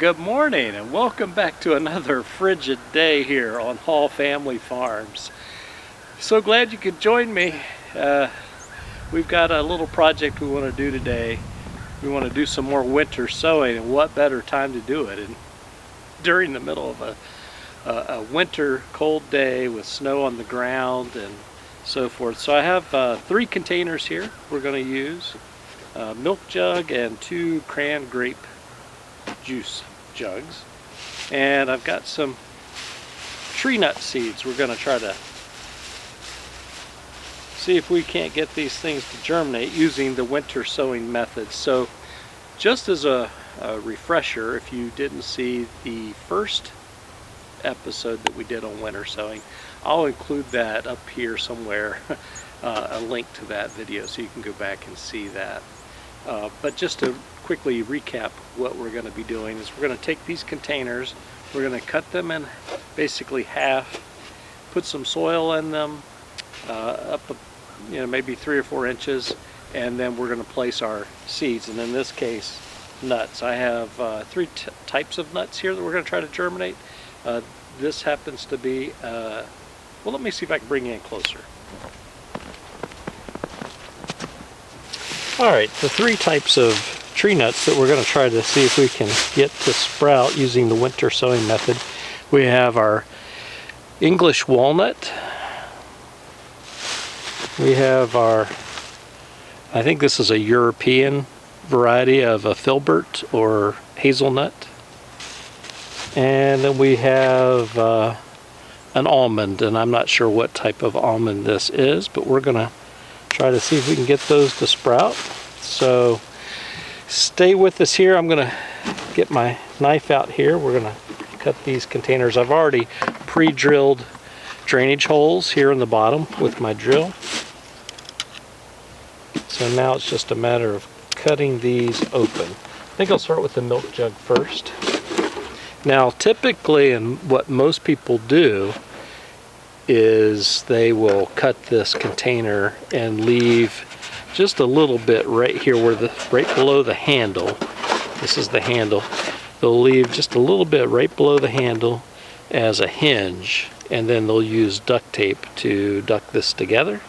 good morning and welcome back to another frigid day here on Hall Family Farms. So glad you could join me. We've got a little project we want to do today. We want to do some more winter sowing, and what better time to do it and during the middle of a winter cold day with snow on the ground and so forth. So I have 3 containers here we're going to use. A milk jug and 2 cran grape juice jugs, and I've got some tree nut seeds. We're going to try to see if we can't get these things to germinate using the winter sowing method. So just as a refresher, if you didn't see the first episode that we did on winter sowing, I'll include that up here somewhere, a link to that video so you can go back and see that. But just to quickly recap, what we're going to be doing is we're going to take these containers, we're going to cut them in basically half, put some soil in them, up maybe 3 or 4 inches, and then we're going to place our seeds, and in this case nuts. I have 3 types of nuts here that we're going to try to germinate. This happens to be, well, let me see if I can bring you in closer. Alright, the 3 types of tree nuts that we're going to try to see if we can get to sprout using the winter sowing method. We have our English walnut. We have our, I think this is a European variety of a filbert or hazelnut. And then we have an almond, and I'm not sure what type of almond this is, but we're going to try to see if we can get those to sprout. So stay with us here. I'm going to get my knife out here. We're going to cut these containers. I've already pre-drilled drainage holes here in the bottom with my drill. So now it's just a matter of cutting these open. I think I'll start with the milk jug first. Now typically, and what most people do, is they will cut this container and leave just a little bit right here where right below the handle. This is the handle. They'll leave just a little bit right below the handle as a hinge, and then they'll use duct tape to duct this together.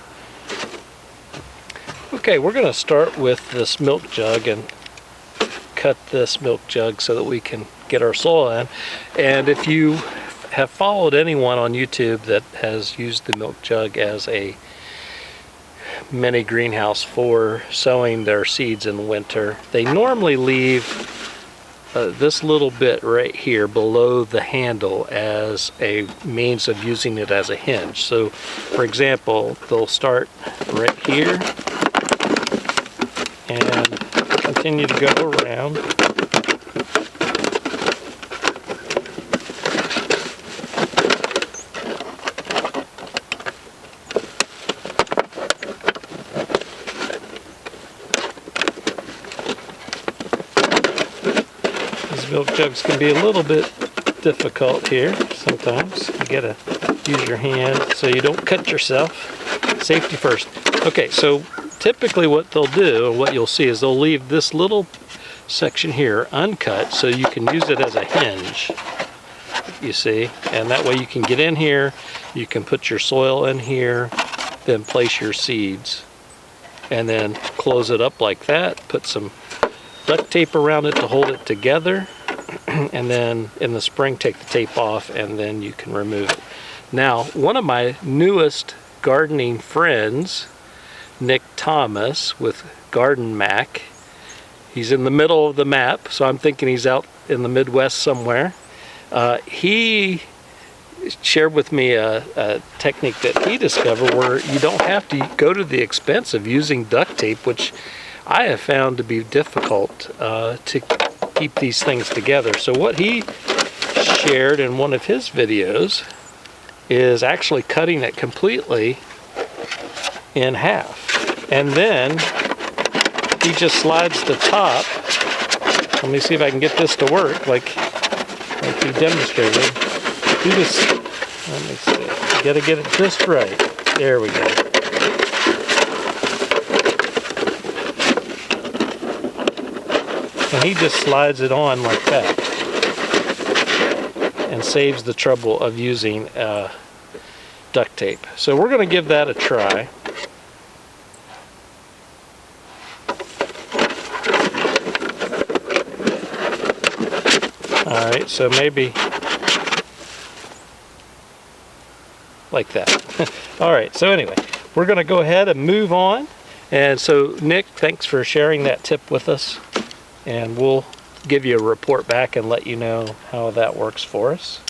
Okay, we're going to start with this milk jug and cut this milk jug so that we can get our soil in. And if you have followed anyone on YouTube that has used the milk jug as a mini greenhouse for sowing their seeds in the winter, they normally leave this little bit right here below the handle as a means of using it as a hinge. So for example, they'll start right here and continue to go around. Milk jugs can be a little bit difficult here sometimes. You gotta use your hand so you don't cut yourself. Safety first. Okay, so typically what they'll do, and what you'll see, is they'll leave this little section here uncut so you can use it as a hinge, you see, and that way you can get in here, you can put your soil in here, then place your seeds, and then close it up like that, put some duct tape around it to hold it together, and then in the spring take the tape off, and then you can remove it. Now, one of my newest gardening friends, Nick Thomas with Garden Mac, he's in the middle of the map, so I'm thinking he's out in the Midwest somewhere. He shared with me a technique that he discovered where you don't have to go to the expense of using duct tape, which I have found to be difficult to keep these things together. So what he shared in one of his videos is actually cutting it completely in half, and then he just slides the top. Let me see if I can get this to work like he demonstrated. You just, let me see, you gotta get it just right. There we go. And he just slides it on like that. and saves the trouble of using duct tape. So we're going to give that a try. Alright, so maybe like that. Alright, so anyway, we're going to go ahead and move on. And so Nick, thanks for sharing that tip with us. And we'll give you a report back and let you know how that works for us.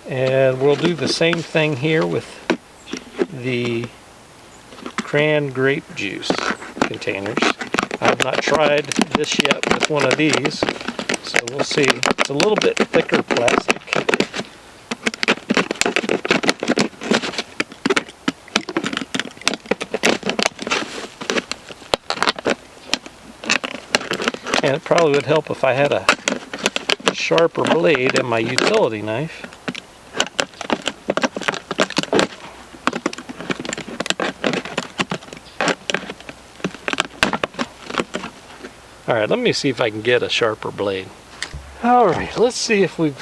And we'll do the same thing here with the cran grape juice containers. I've not tried this yet with one of these, so we'll see. It's a little bit thicker plastic. And it probably would help if I had a sharper blade and my utility knife. Alright, let me see if I can get a sharper blade. Alright, let's see if we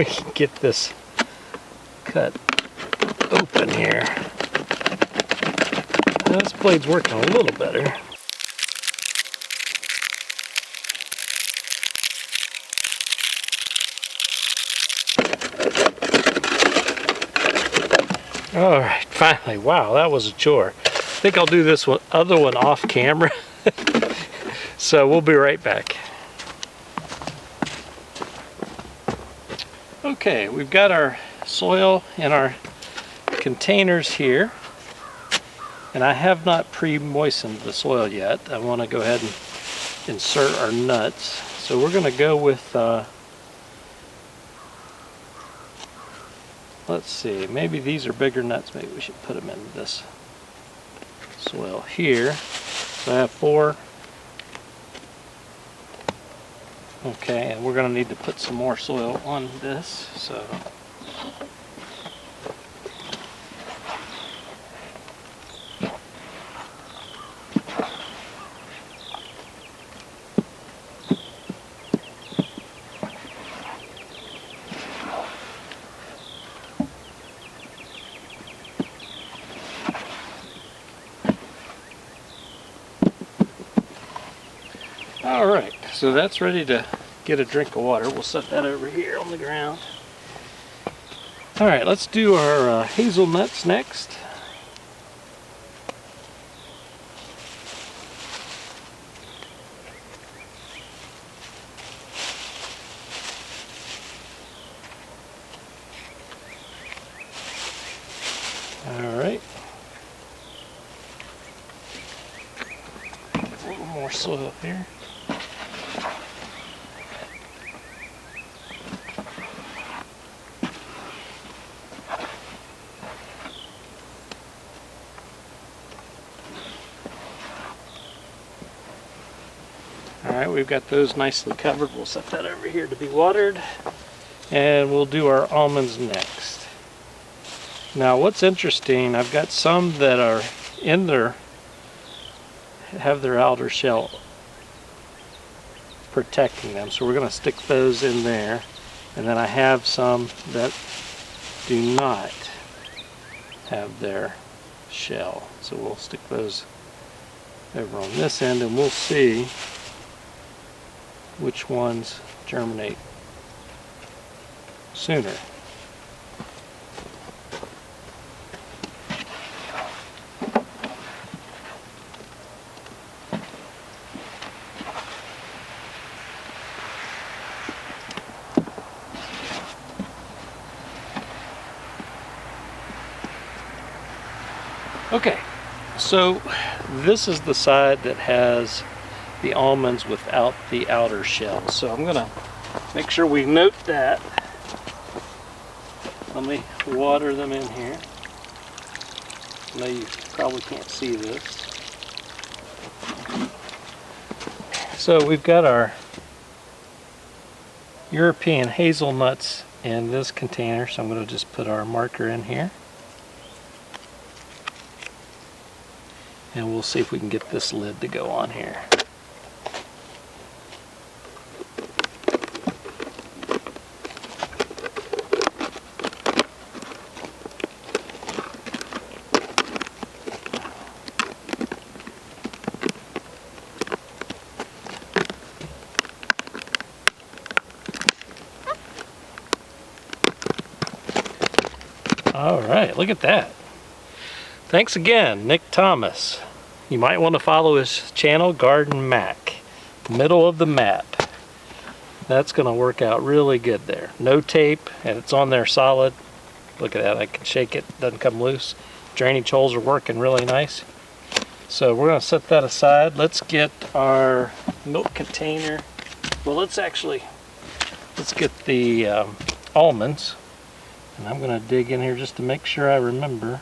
can get this cut open here. This blade's working a little better. Alright, finally. Wow, that was a chore. I think I'll do this other one off camera. So we'll be right back. Okay, we've got our soil in our containers here. And I have not pre-moistened the soil yet. I want to go ahead and insert our nuts. So we're going to go with, let's see, maybe these are bigger nuts. Maybe we should put them in this soil here. So I have 4. Okay, and we're going to need to put some more soil on this. So alright, so that's ready to get a drink of water. We'll set that over here on the ground. Alright, let's do our hazelnuts next. Alright. A little more soil here. Alright, we've got those nicely covered. We'll set that over here to be watered. And we'll do our almonds next. Now what's interesting, I've got some that are in there, have their outer shell protecting them. So we're going to stick those in there. And then I have some that do not have their shell. So we'll stick those over on this end and we'll see which ones germinate sooner. Okay, so this is the side that has the almonds without the outer shell. So I'm gonna make sure we note that. Let me water them in here. I know you probably can't see this. So we've got our European hazelnuts in this container, so I'm going to just put our marker in here. And we'll see if we can get this lid to go on here. All right, look at that. Thanks again, Nick Thomas. You might want to follow his channel, Garden Mac. Middle of the map. That's going to work out really good there. No tape, and it's on there solid. Look at that, I can shake it, doesn't come loose. Drainage holes are working really nice. So we're going to set that aside. Let's get our milk container. Well, let's get the almonds. And I'm going to dig in here just to make sure I remember.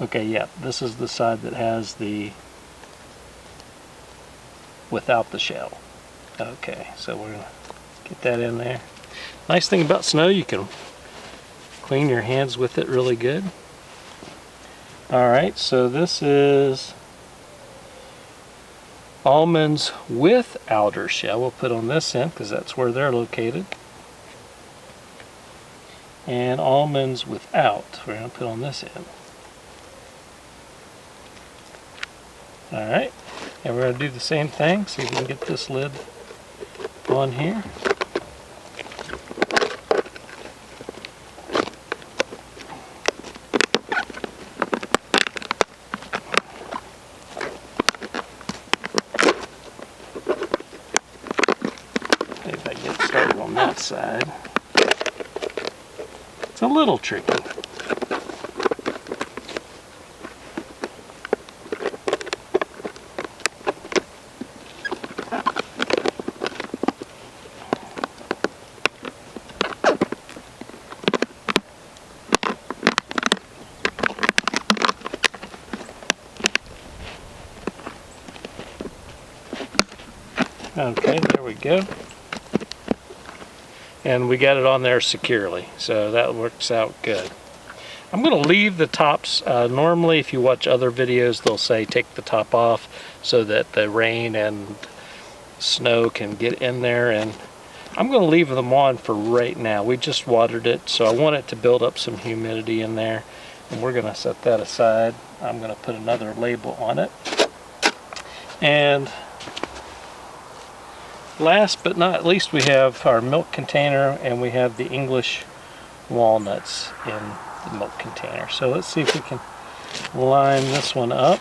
Okay, yeah, this is the side that has the without the shell. Okay, so we're going to get that in there. Nice thing about snow, you can clean your hands with it really good. Alright, so this is almonds with outer shell. We'll put on this end because that's where they're located. And almonds without, we're going to put on this end. Alright, and we're going to do the same thing. See if we can get this lid on here. See if I get started on that side. It's a little tricky. Okay, there we go. And we got it on there securely, so that works out good. I'm going to leave the tops. Normally, if you watch other videos, they'll say take the top off so that the rain and snow can get in there. And I'm going to leave them on for right now. We just watered it, so I want it to build up some humidity in there. And we're going to set that aside. I'm going to put another label on it. And last but not least, we have our milk container, and we have the English walnuts in the milk container. So let's see if we can line this one up.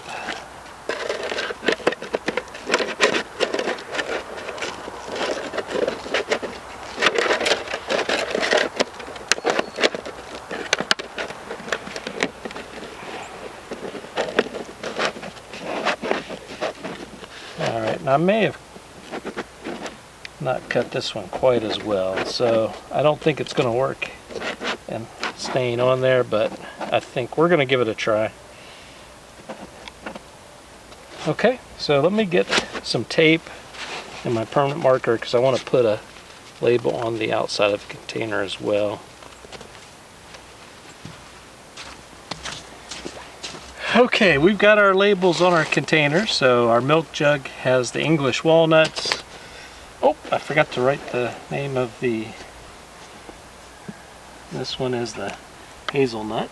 All right, now I may have not cut this one quite as well, so I don't think it's going to work and staying on there, but I think we're going to give it a try. Okay, so let me get some tape and my permanent marker because I want to put a label on the outside of the container as well. Okay, we've got our labels on our container. So our milk jug has the English walnuts. Oh, I forgot to write the name of the, this one is the hazelnut.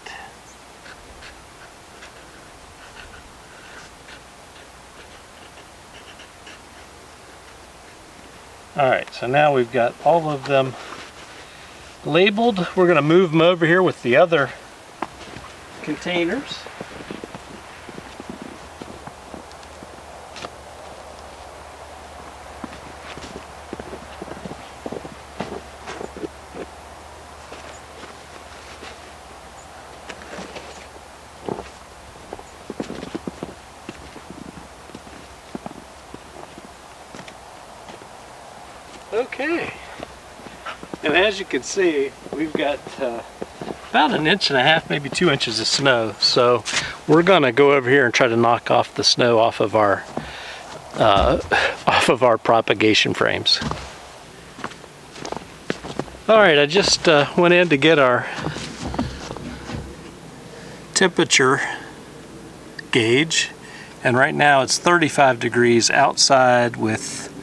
Alright, so now we've got all of them labeled. We're going to move them over here with the other containers. Okay, and as you can see, we've got about 1.5 inches, maybe 2 inches of snow. So we're gonna go over here and try to knock off the snow off of our propagation frames. All right, I just went in to get our temperature gauge, and right now it's 35 degrees outside with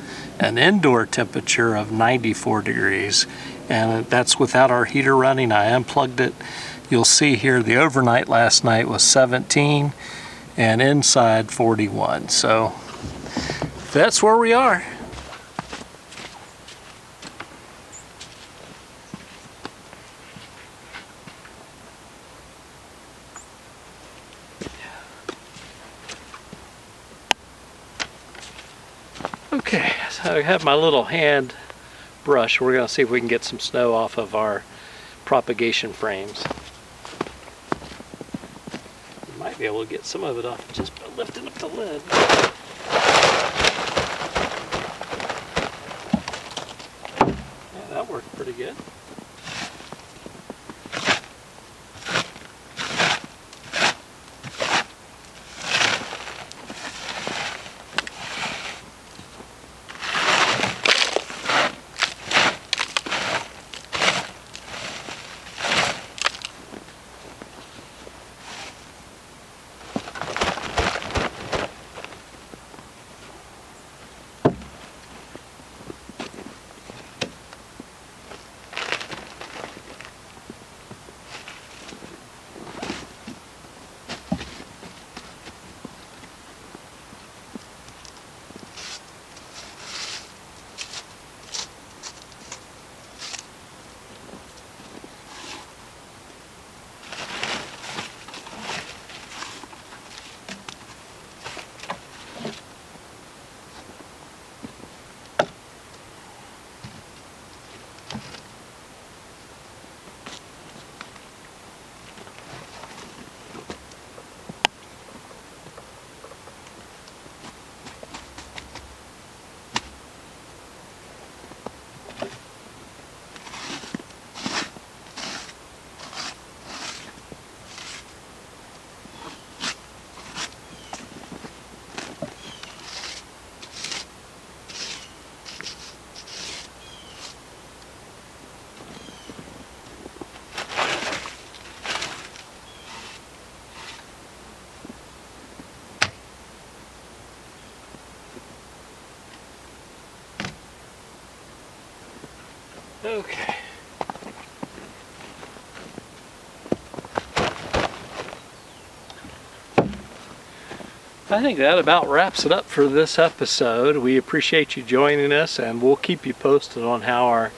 an indoor temperature of 94 degrees, and that's without our heater running. I unplugged it. You'll see here the overnight last night was 17 and inside 41. So that's where we are. Okay, so I have my little hand brush. We're going to see if we can get some snow off of our propagation frames. You might be able to get some of it off just by lifting up the lid. Yeah, that worked pretty good. Okay. I think that about wraps it up for this episode. We appreciate you joining us, and we'll keep you posted on how our,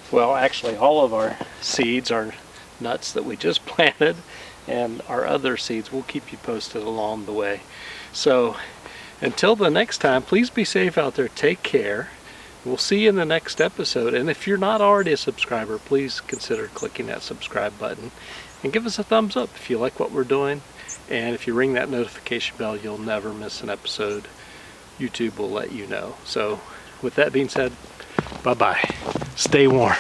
well, actually all of our seeds, our nuts that we just planted, and our other seeds, we'll keep you posted along the way. So until the next time, please be safe out there. Take care. We'll see you in the next episode. And if you're not already a subscriber, please consider clicking that subscribe button and give us a thumbs up if you like what we're doing. And if you ring that notification bell, you'll never miss an episode. YouTube will let you know. So with that being said, bye-bye. Stay warm.